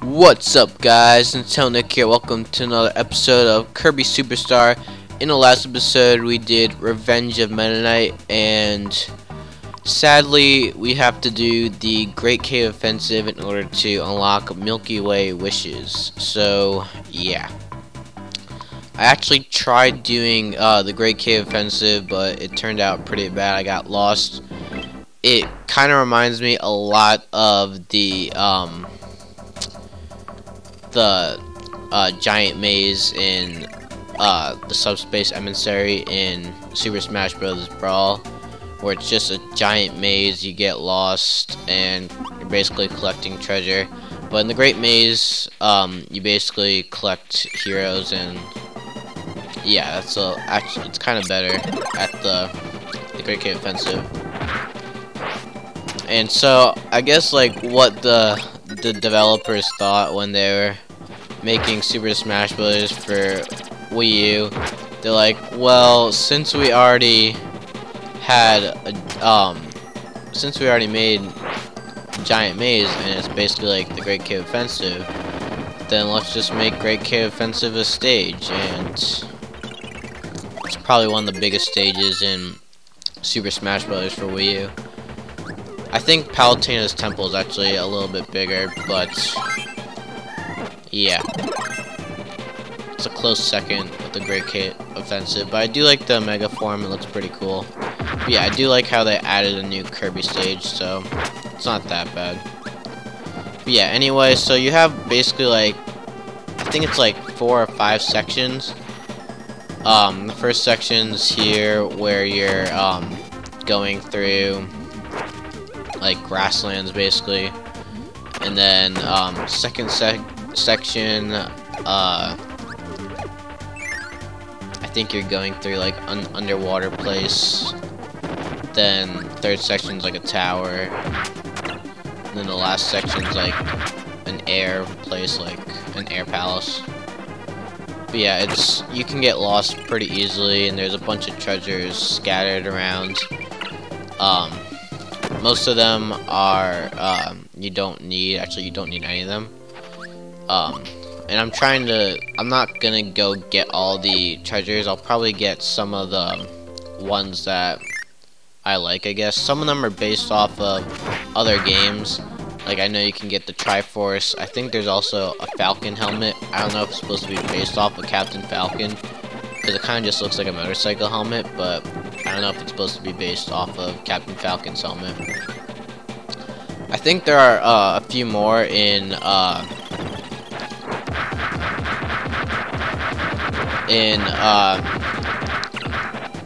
What's up, guys? Until Nick here. Welcome to another episode of Kirby Superstar. In the last episode, we did Revenge of Meta Knight, and sadly, we have to do the Great Cave Offensive in order to unlock Milky Way wishes. So, yeah. I actually tried doing the Great Cave Offensive, but it turned out pretty bad. I got lost. It kind of reminds me a lot of the giant maze in the Subspace Emissary in Super Smash Bros. Brawl, where it's just a giant maze, you get lost, and you're basically collecting treasure. But in the Great Maze, you basically collect heroes, and yeah, actually it's kind of better at the Great Cave Offensive. And so I guess like what the developers thought when they were making Super Smash Bros. For Wii U, they're like, well, since we already made Giant Maze and it's basically like the Great Cave Offensive, then let's just make Great Cave Offensive a stage, and it's probably one of the biggest stages in Super Smash Bros. For Wii U. I think Palutena's Temple is actually a little bit bigger, but yeah, it's a close second with the Great Cave Offensive. But I do like the Mega Form; it looks pretty cool. But yeah, I do like how they added a new Kirby stage, so it's not that bad. But yeah, anyway, so you have basically like, I think it's like 4 or 5 sections. The first section's here where you're going through like grasslands basically, and then second section, I think you're going through like underwater place. Then third section's like a tower, and then the last section's like an air place, like an air palace. But yeah, you can get lost pretty easily, and there's a bunch of treasures scattered around. Most of them are, you don't need any of them. And I'm not gonna go get all the treasures. I'll probably get some of the ones that I like, I guess. Some of them are based off of other games. Like, I know you can get the Triforce. I think there's also a Falcon helmet. I don't know if it's supposed to be based off of Captain Falcon, because it kind of just looks like a motorcycle helmet, but I don't know if it's supposed to be based off of Captain Falcon's helmet. I think there are a few more in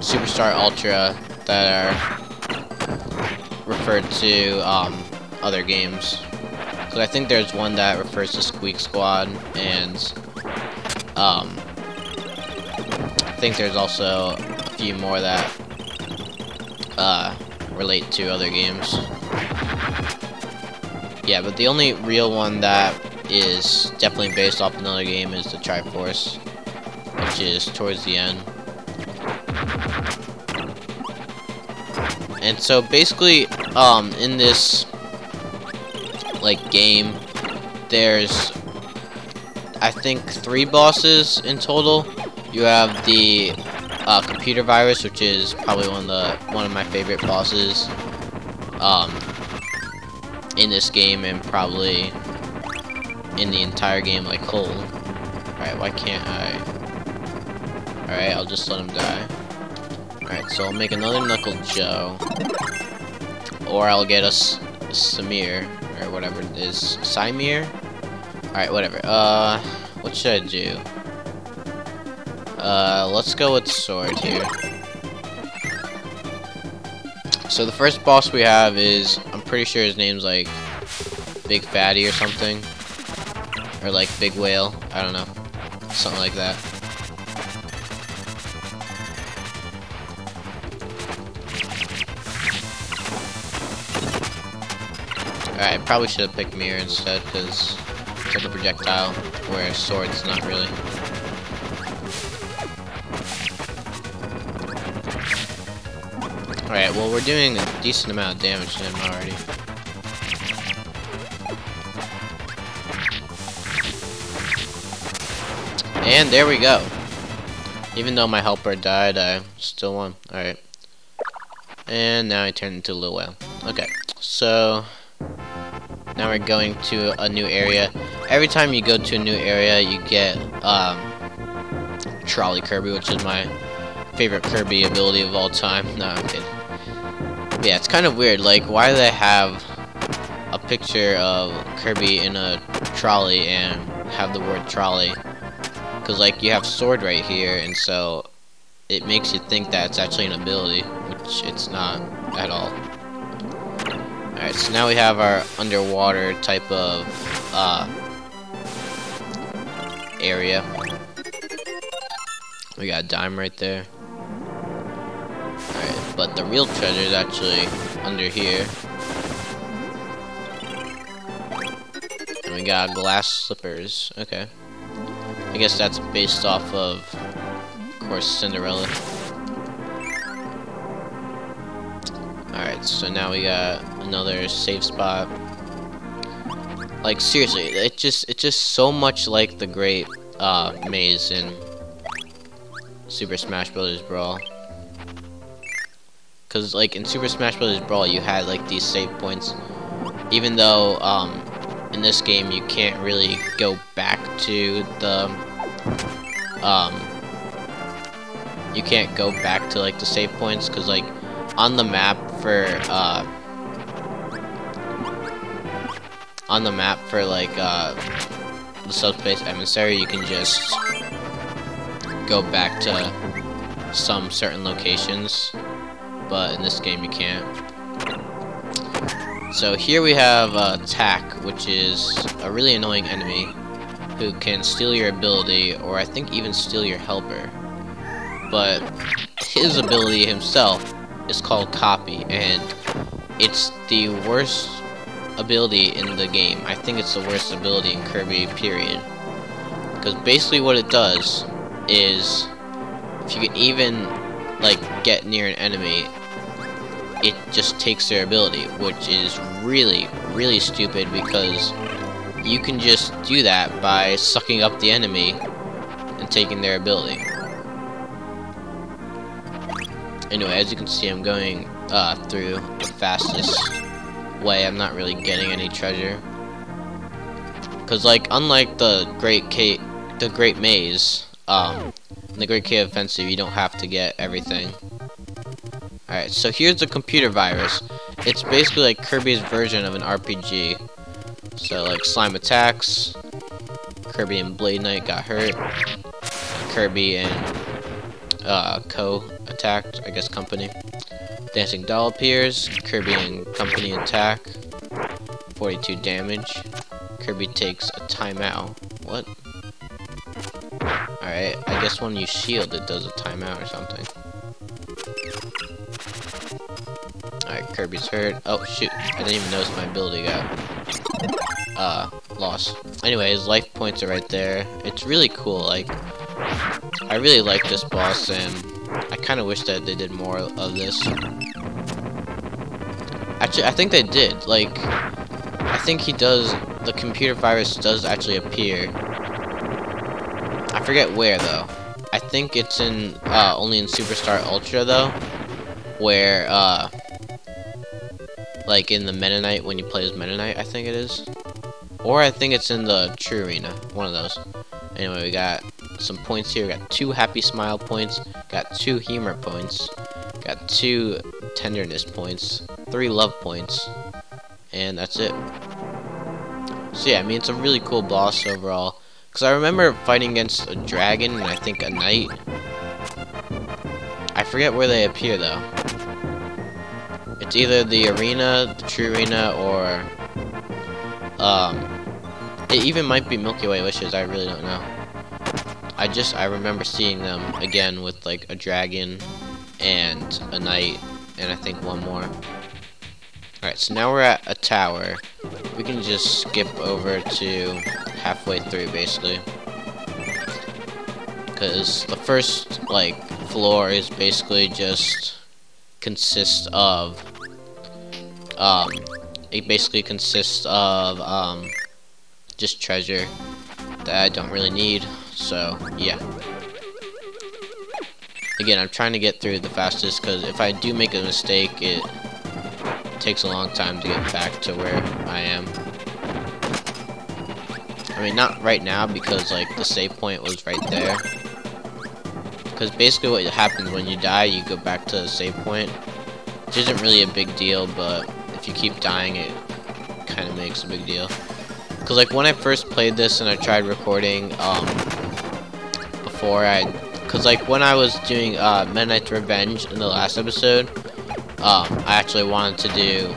Superstar Ultra that are referred to other games. So I think there's one that refers to Squeak Squad, and I think there's also a few more that relate to other games. Yeah, but the only real one that is definitely based off another game is the Triforce, which is towards the end. And so basically, in this like game, there's I think 3 bosses in total. You have the computer virus, which is probably one of my favorite bosses in this game, and probably in the entire game, like whole. Alright, why can't I? Alright, I'll just let him die. Alright, so I'll make another Knuckle Joe, or I'll get a Samir, or whatever it is. Simir? Alright, whatever. What should I do? Let's go with Sword here. So the first boss we have is, I'm pretty sure his name's like Big Fatty or something, or like Big Whale, I don't know, something like that. Alright, I probably should have picked Mirror instead, because it's like a projectile, where Sword's not really. Alright, well, we're doing a decent amount of damage to him already. And there we go. Even though my helper died, I still won. Alright. And now I turned into a little whale. Okay, so now we're going to a new area. Every time you go to a new area, you get Trolley Kirby, which is my favorite Kirby ability of all time. No, I'm kidding. But yeah, it's kind of weird. Like, why do they have a picture of Kirby in a trolley and have the word trolley? Because, like, you have sword right here, and so it makes you think that it's actually an ability, which it's not at all. Alright, so now we have our underwater type of area. We got a dime right there. Alright, but the real treasure is actually under here. And we got glass slippers. Okay. I guess that's based off of course, Cinderella. Alright, so now we got another safe spot. Like, seriously, it's just so much like the great maze in Super Smash Bros. Brawl. Cause like in Super Smash Bros. Brawl you had like these save points. Even though in this game you can't really go back to the you can't go back to like the save points, cause like on the map for like the subspace emissary, you can just go back to some certain locations, but in this game you can't. So here we have Tack, which is a really annoying enemy who can steal your ability, or I think even steal your helper. But his ability himself is called Copy, and it's the worst ability in the game. I think it's the worst ability in Kirby, period. Because basically what it does is, if you can even like get near an enemy, it just takes their ability, which is really, really stupid, because you can just do that by sucking up the enemy and taking their ability. Anyway, as you can see, I'm going through the fastest way. I'm not really getting any treasure, cause like unlike the Great Maze, in the Great Cave Offensive, you don't have to get everything. Alright, so here's the computer virus. It's basically like Kirby's version of an RPG. So like slime attacks, Kirby and Blade Knight got hurt, Kirby and Co attacked, I guess Company. Dancing Doll appears, Kirby and Company attack, 42 damage. Kirby takes a timeout. What? Alright, I guess when you shield it does a timeout or something. Alright, Kirby's hurt. Oh shoot, I didn't even notice my ability got lost. Anyway, his life points are right there. It's really cool. Like, I really like this boss, and I kind of wish that they did more of this. Actually, I think they did. Like, I think he does. The computer virus does actually appear. I forget where though. I think it's in only in Superstar Ultra though, where like in the Meta Knight, when you play as Meta Knight, I think it is. Or I think it's in the True Arena, one of those. Anyway, we got some points here. We got 2 Happy Smile points, got 2 Humor points, got 2 Tenderness points, 3 Love points, and that's it. So yeah, I mean, it's a really cool boss overall. Because I remember fighting against a dragon and I think a knight. I forget where they appear though. It's either the arena, the True Arena, or it even might be Milky Way Wishes. I really don't know. I remember seeing them again with like a dragon and a knight and I think one more. Alright, so now we're at a tower. We can just skip over to halfway through basically, because the first like floor is basically just consists of just treasure that I don't really need. So yeah. Again, I'm trying to get through the fastest, because if I do make a mistake, it takes a long time to get back to where I am. I mean, not right now, because like the save point was right there. Because basically what happens when you die, you go back to the save point, which isn't really a big deal, but if you keep dying, it kind of makes a big deal. Because like when I first played this and I tried recording because like when I was doing Meta Knight's Revenge in the last episode, I actually wanted to do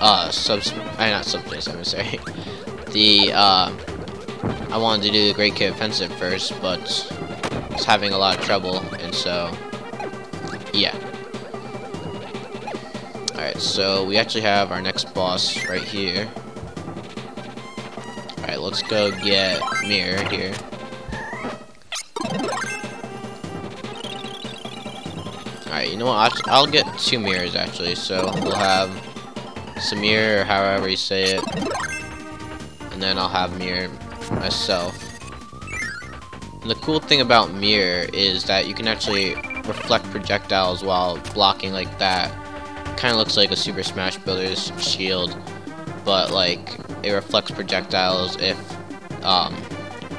not subspace, I'm sorry. I wanted to do the Great Cave Offensive first, but was having a lot of trouble, and so yeah. Alright, so we actually have our next boss right here. Alright, let's go get Mirror here. Alright, you know what, I'll get 2 mirrors actually, so we'll have Samir, or however you say it, and then I'll have Mirror myself. And the cool thing about Mirror is that you can actually reflect projectiles while blocking like that. Kind of looks like a Super Smash Brothers shield, but like it reflects projectiles if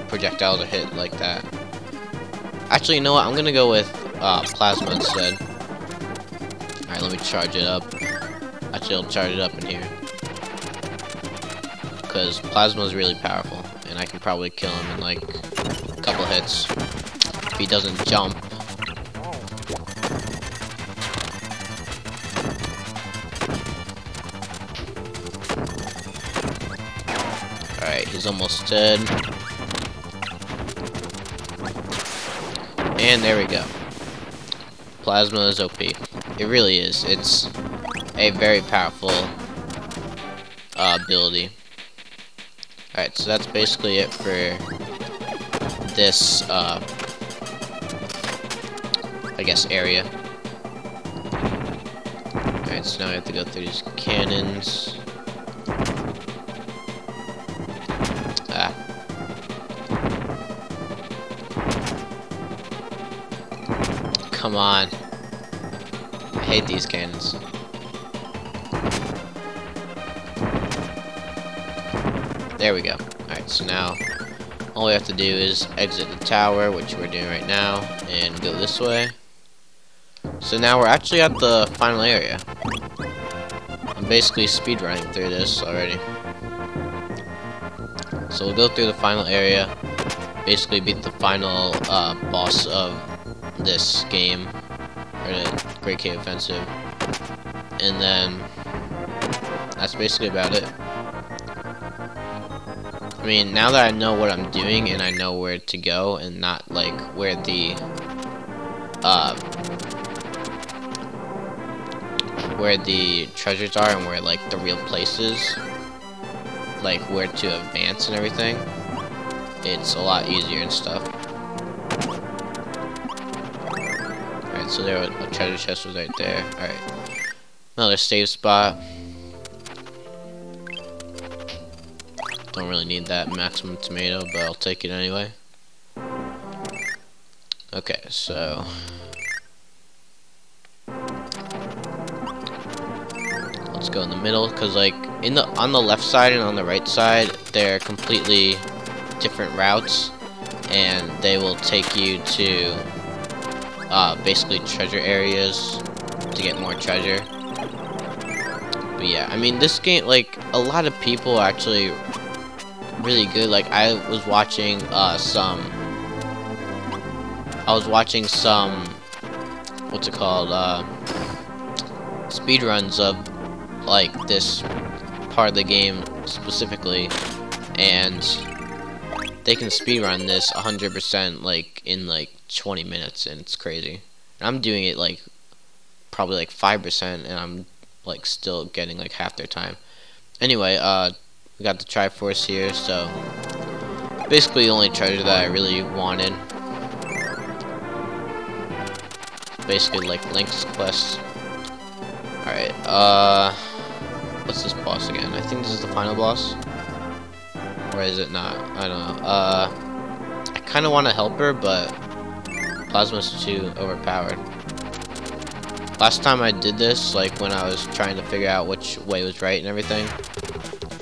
projectiles are hit like that. Actually, you know what? I'm gonna go with Plasma instead. Alright, let me charge it up. Actually, I'll charge it up in here, because Plasma is really powerful, and I can probably kill him in like a couple hits if he doesn't jump. Alright, he's almost dead. And there we go. Plasma is OP. It really is. It's a very powerful ability. Alright, so that's basically it for this, I guess, area. Alright, so now we have to go through these cannons. Come on. I hate these cannons. There we go. Alright, so now all we have to do is exit the tower, which we're doing right now, and go this way. So now we're actually at the final area. I'm basically speedrunning through this already. So we'll go through the final area, basically beat the final boss of this game, or the Great Cave Offensive, and then that's basically about it. I mean, now that I know what I'm doing and I know where to go, and not like where the treasures are and where like the real places, like where to advance and everything, it's a lot easier and stuff. So there, a treasure chest was right there. Alright. Another save spot. Don't really need that maximum tomato, but I'll take it anyway. Okay, so let's go in the middle, because like on the left side and on the right side, they're completely different routes, and they will take you to basically treasure areas to get more treasure. But yeah, I mean, this game, like, a lot of people are actually really good. Like, I was watching some what's it called, speedruns of like this part of the game specifically, and they can speedrun this 100% like in like 20 minutes, and it's crazy. And I'm doing it like probably like 5%, and I'm like still getting like half their time. Anyway, we got the Triforce here, so basically the only treasure that I really wanted. Basically like Link's quest. Alright, what's this boss again? I think this is the final boss. Or is it not? I don't know. I kind of want to help her, but Plasma's too overpowered. Last time I did this, like when I was trying to figure out which way was right and everything,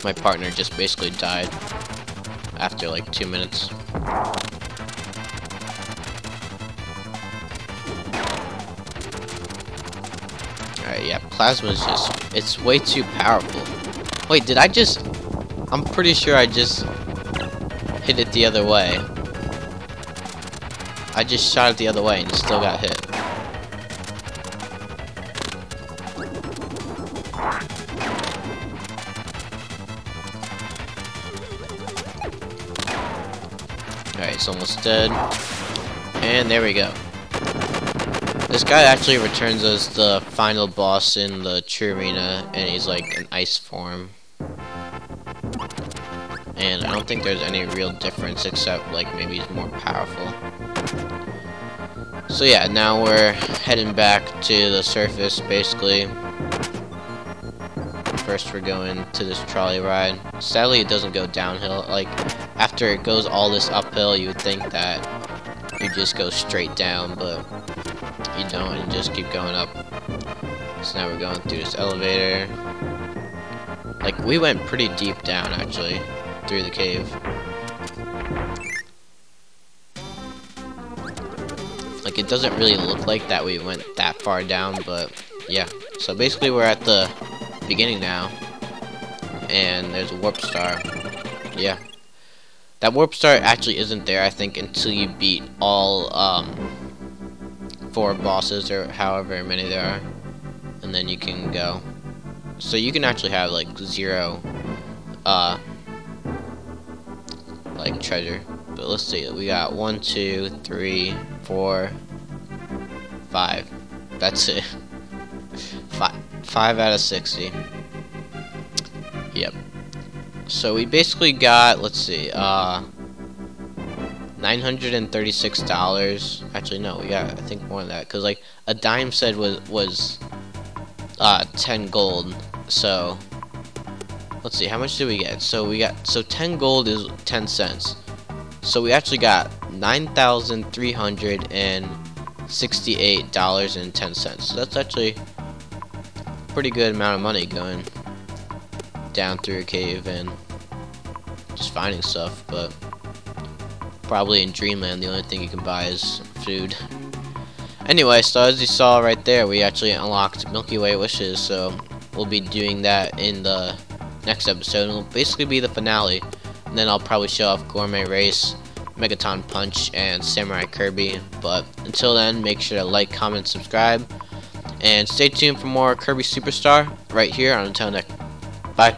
my partner just basically died after like 2 minutes. Alright, yeah, Plasma's just, it's way too powerful. Wait, did I just, I'm pretty sure I just hit it the other way. I just shot it the other way and still got hit. Alright, it's almost dead. And there we go. This guy actually returns as the final boss in the true arena, and he's like an ice form. And I don't think there's any real difference except like maybe he's more powerful. So yeah, now we're heading back to the surface basically. First we're going to this trolley ride. Sadly it doesn't go downhill. Like after it goes all this uphill you would think that you just go straight down, but you don't, and just keep going up. So now we're going through this elevator. Like we went pretty deep down actually through the cave. Like it doesn't really look like that we went that far down, but yeah. So basically we're at the beginning now, and there's a warp star. Yeah, that warp star actually isn't there I think until you beat all 4 bosses or however many there are, and then you can go. So you can actually have like 0 like treasure. But let's see, we got 1, 2, 3, 4, 5. That's it. 5 out of 60. Yep. So we basically got, let's see, $936. Actually, no, we got I think more than that, because like a dime said was 10 gold. So let's see, how much did we get? So 10 gold is 10 cents. So we actually got $9,368.10. So that's actually a pretty good amount of money going down through a cave and just finding stuff. But probably in Dreamland the only thing you can buy is food. Anyway, so as you saw right there, we actually unlocked Milky Way wishes, so we'll be doing that in the next episode. It'll basically be the finale, and then I'll probably show off Gourmet Race, Megaton Punch, and Samurai Kirby. But until then, make sure to like, comment, subscribe, and stay tuned for more Kirby Superstar right here on Until Next. Bye.